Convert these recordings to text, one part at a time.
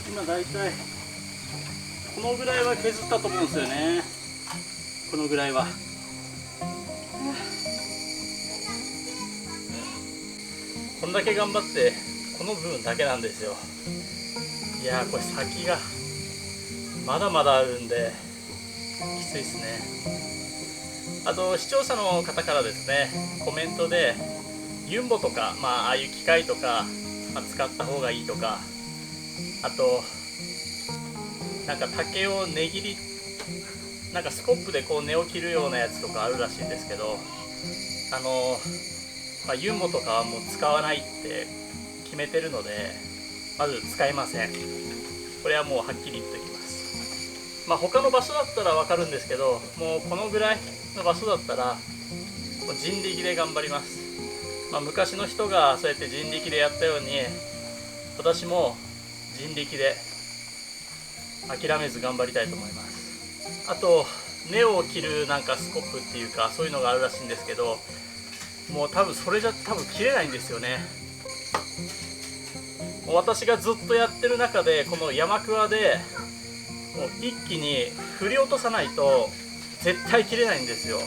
今だいたいこのぐらいは削ったと思うんですよね。このぐらいは。こんだけ頑張ってこの部分だけなんですよ。いやー、これ先がまだまだあるんできついですね。あと視聴者の方からですね、コメントでユンボとか、ああいう機械とか、使った方がいいとか、あとなんか竹をねぎり、なんかスコップでこう根を切るようなやつとかあるらしいんですけど、ユンボとかはもう使わないって決めてるので、まず使えません。これはもうはっきり言っておきます。他の場所だったらわかるんですけど、もうこのぐらいの場所だったらもう人力で頑張ります。昔の人がそうやって人力でやったように、私も人力で諦めず頑張りたいと思います。あと根を切るなんかスコップっていうか、そういうのがあるらしいんですけど、もう多分それじゃ切れないんですよね。もう私がずっとやってる中で、この山桑でもう一気に振り落とさないと絶対切れないんですよ。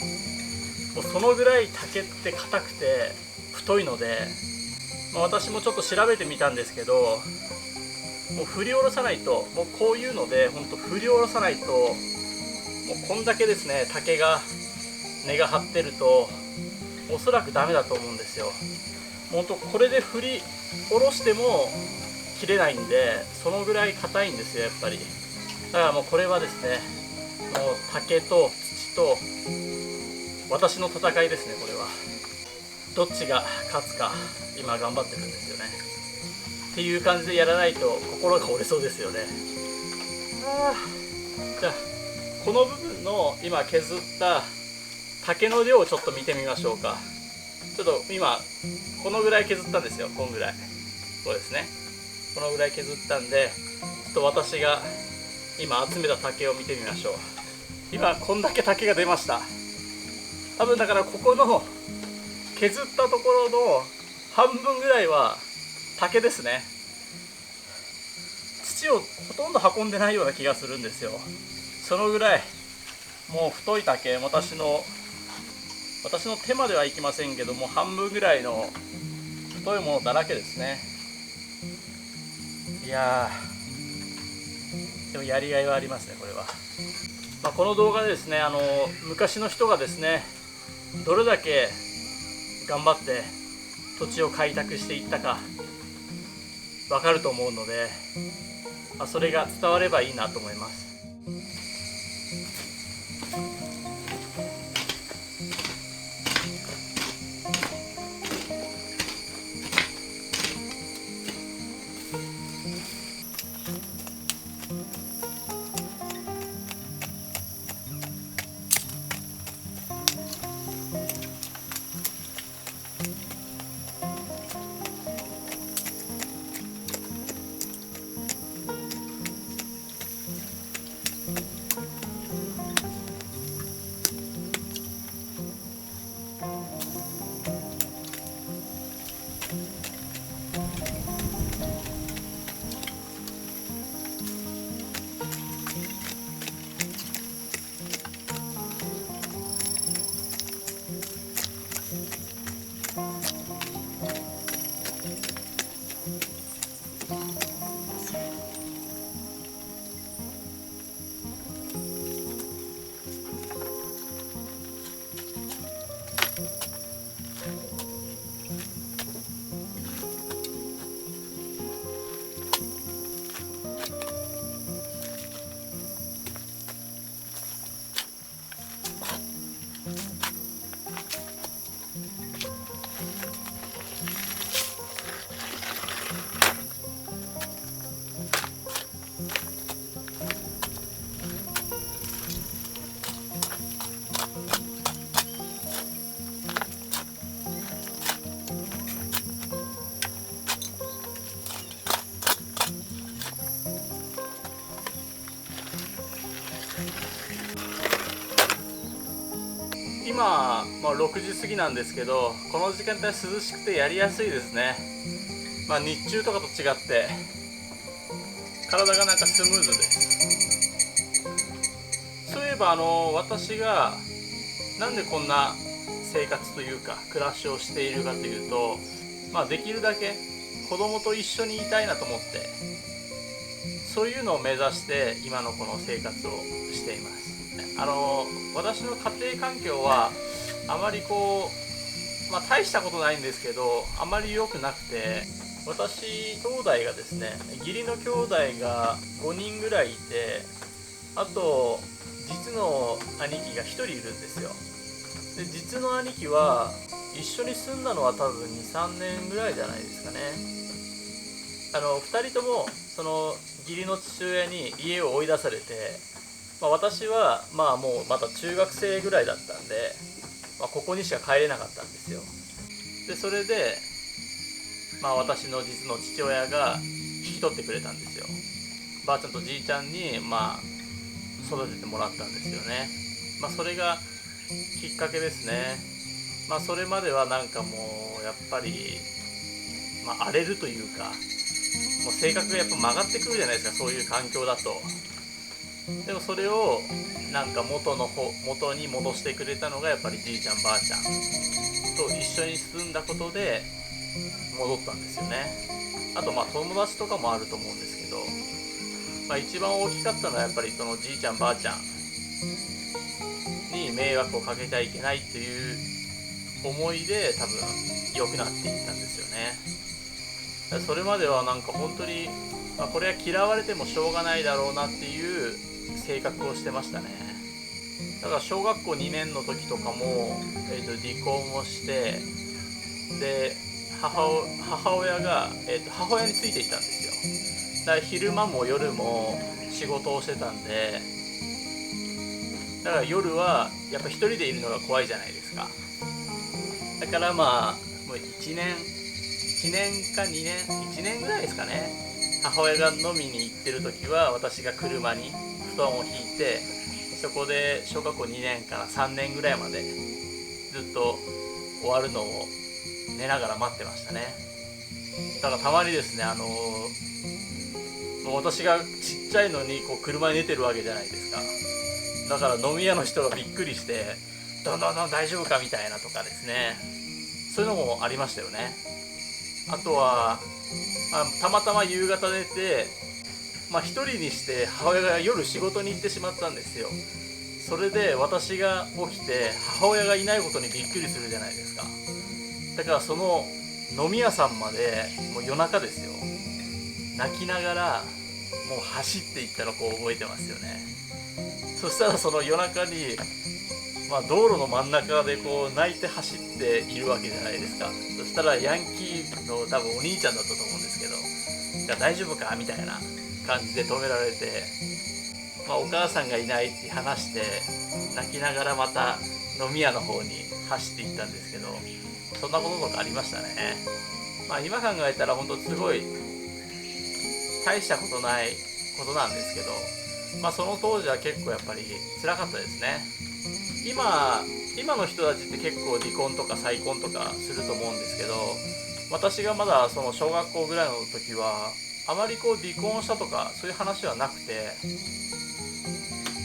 もうそのぐらい竹って硬くて太いので、私もちょっと調べてみたんですけど、もう振り下ろさないと、もうこういうので本当振り下ろさないと、もうこんだけですね、竹が根が張ってるとおそらくダメだと思うんですよ。本当これで振り下ろしても切れないんで、そのぐらい硬いんですよ、やっぱり。だからもうこれはですね、もう竹と土と私の戦いですね。これはどっちが勝つか今頑張ってるんですよね。っていう感じでやらないと心が折れそうですよね。じゃあこの部分の今削った竹の量をちょっと見てみましょうか。ちょっと今このぐらい削ったんですよ。こんぐらい、そうですね、このぐらい削ったんで、ちょっと私が今集めた竹を見てみましょう。今こんだけ竹が出ました。多分だからここの削ったところの半分ぐらいは竹ですね。土をほとんど運んでないような気がするんですよ。そのぐらいもう太い竹、私の手まではいきませんけども、半分ぐらいの太いものだらけですね。いやー、でもやりがいはありますね、これは。この動画でですね、昔の人がですね、どれだけ頑張って土地を開拓していったか分かると思うので、それが伝わればいいなと思います。今、6時過ぎなんですけど、この時間帯涼しくてやりやすいですね。日中とかと違って体がなんかスムーズです。そういえば私がなんでこんな生活というか暮らしをしているかというと、できるだけ子供と一緒にいたいなと思って、そういうのを目指して今のこの生活をしています。私の家庭環境はあまり大したことないんですけど、あまり良くなくて、私兄弟がですね、義理の兄弟が5人ぐらいいて、あと実の兄貴が1人いるんですよ。で実の兄貴は一緒に住んだのは多分 2,3 年ぐらいじゃないですかね。2人ともその義理の父親に家を追い出されて、私はもうまだ中学生ぐらいだったんで、ここにしか帰れなかったんですよ。でそれで、私の実の父親が引き取ってくれたんですよ。ばあちゃんとじいちゃんに育ててもらったんですよね。それがきっかけですね。それまではなんかもうやっぱり、荒れるというか、もう性格がやっぱ曲がってくるじゃないですか、そういう環境だと。でもそれをなんか元に戻してくれたのがやっぱりじいちゃんばあちゃんと一緒に住んだことで戻ったんですよね。あと友達とかもあると思うんですけど、一番大きかったのはやっぱりそのじいちゃんばあちゃんに迷惑をかけちゃいけないっていう思いで多分良くなっていったんですよね。それまではなんか本当に、これは嫌われてもしょうがないだろうなっていう性格をしてましたね。だから小学校2年の時とかも、離婚をして、で母親が、母親についていったんですよ。だから昼間も夜も仕事をしてたんで、だから夜はやっぱ一人でいるのが怖いじゃないですか。だからもう1年か2年1年ぐらいですかね、母親が飲みに行ってる時は私が車に布団を引いて、そこで小学校2年から3年ぐらいまでずっと終わるのを寝ながら待ってましたね。だからたまにですね、私がちっちゃいのに車に寝てるわけじゃないですか。だから飲み屋の人がびっくりして「どんどん大丈夫か?」みたいなとかですね、そういうのもありましたよね。あとは、たまたま夕方寝て、一人にして母親が夜仕事に行ってしまったんですよ。それで私が起きて母親がいないことにびっくりするじゃないですか。だからその飲み屋さんまでもう夜中ですよ、泣きながらもう走っていったのを覚えてますよね。そしたらその夜中に、道路の真ん中で泣いて走っているわけじゃないですか。そしたらヤンキーの多分お兄ちゃんだったと思うんですけど「いや大丈夫か?」みたいな感じで止められて、お母さんがいないって話して泣きながらまた飲み屋の方に走っていったんですけど、そんなこととかありましたね。今考えたら本当すごい大したことないことなんですけど、その当時は結構やっぱり辛かったですね。今の人たちって結構離婚とか再婚とかすると思うんですけど、私がまだその小学校ぐらいの時はあまり離婚したとかそういう話はなくて、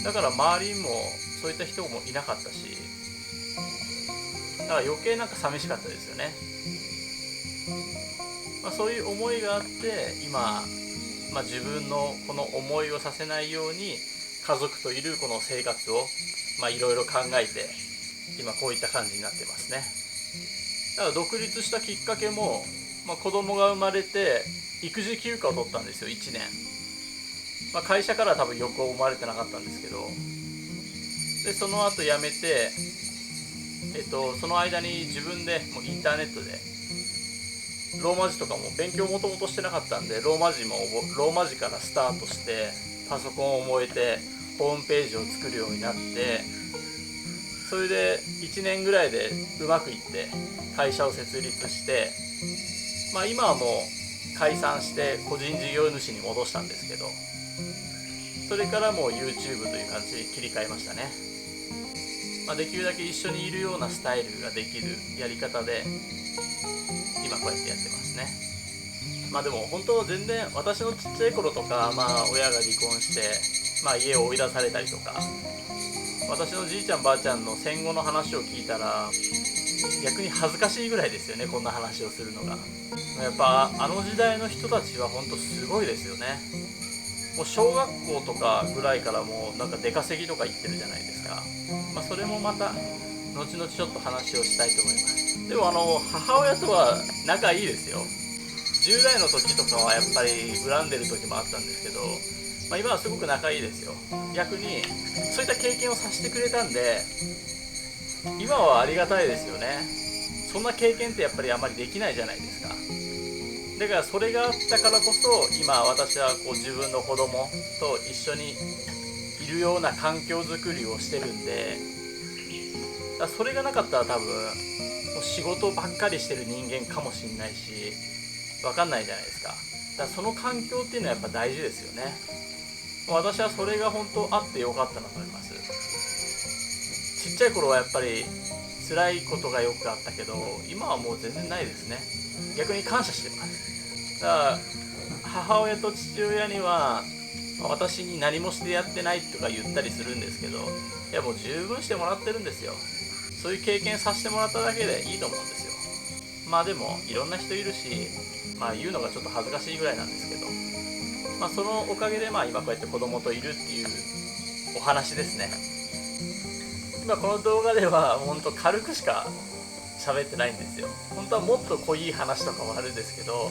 だから周りにもそういった人もいなかったし、だから余計なんか寂しかったですよね。そういう思いがあって今、自分のこの思いをさせないように家族といるこの生活をいろいろ考えて今こういった感じになってますね。だから独立したきっかけも、子供が生まれて育児休暇を取ったんですよ、1年。会社からは多分よく思われてなかったんですけど、でその後辞めて、その間に自分でもうインターネットでローマ字とかも勉強もともとしてなかったんで、ローマ字からスタートしてパソコンを覚えてホームページを作るようになって、それで1年ぐらいでうまくいって会社を設立して、今はもう解散して個人事業主に戻したんですけど、それからもう YouTube という感じに切り替えましたね。できるだけ一緒にいるようなスタイルができるやり方で今こうやってやってますね。でも本当全然私のちっちゃい頃とか、親が離婚して、家を追い出されたりとか、私のじいちゃんばあちゃんの戦後の話を聞いたら逆に恥ずかしいぐらいですよね、こんな話をするのが。やっぱあの時代の人たちは本当すごいですよね。もう小学校とかぐらいからもうなんか出稼ぎとか行ってるじゃないですか。それもまた後々ちょっと話をしたいと思います。でも母親とは仲いいですよ。10代の時とかはやっぱり恨んでる時もあったんですけど、今はすごく仲いいですよ。逆にそういった経験をさせてくれたんで今はありがたいですよね。そんな経験ってやっぱりあまりできないじゃないですか。だからそれがあったからこそ今私はこう自分の子供と一緒にいるような環境づくりをしてるんで、それがなかったら多分もう仕事ばっかりしてる人間かもしれないし分かんないじゃないですか。だからその環境っていうのはやっぱ大事ですよね。私はそれが本当あってよかったなと思います。ちっちゃい頃はやっぱり辛いことがよくあったけど今はもう全然ないですね。逆に感謝してます。だから母親と父親には私に何もしてやってないとか言ったりするんですけど、いやもう十分してもらってるんですよ。そういう経験させてもらっただけでいいと思うんですよ。でもいろんな人いるし、言うのがちょっと恥ずかしいぐらいなんですけど、そのおかげで今こうやって子供といるっていうお話ですね。この動画では本当軽くしか喋ってないんですよ。本当はもっと濃い話とかもあるんですけど、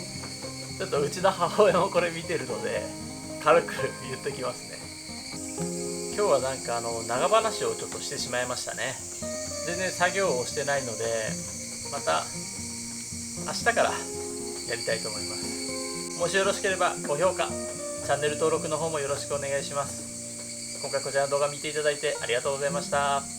ちょっとうちの母親もこれ見てるので軽く言っときますね。今日はなんか長話をちょっとしてしまいましたね。全然作業をしてないのでまた明日からやりたいと思います。もしよろしければ高評価、チャンネル登録の方もよろしくお願いします。今回こちらの動画見ていただいてありがとうございました。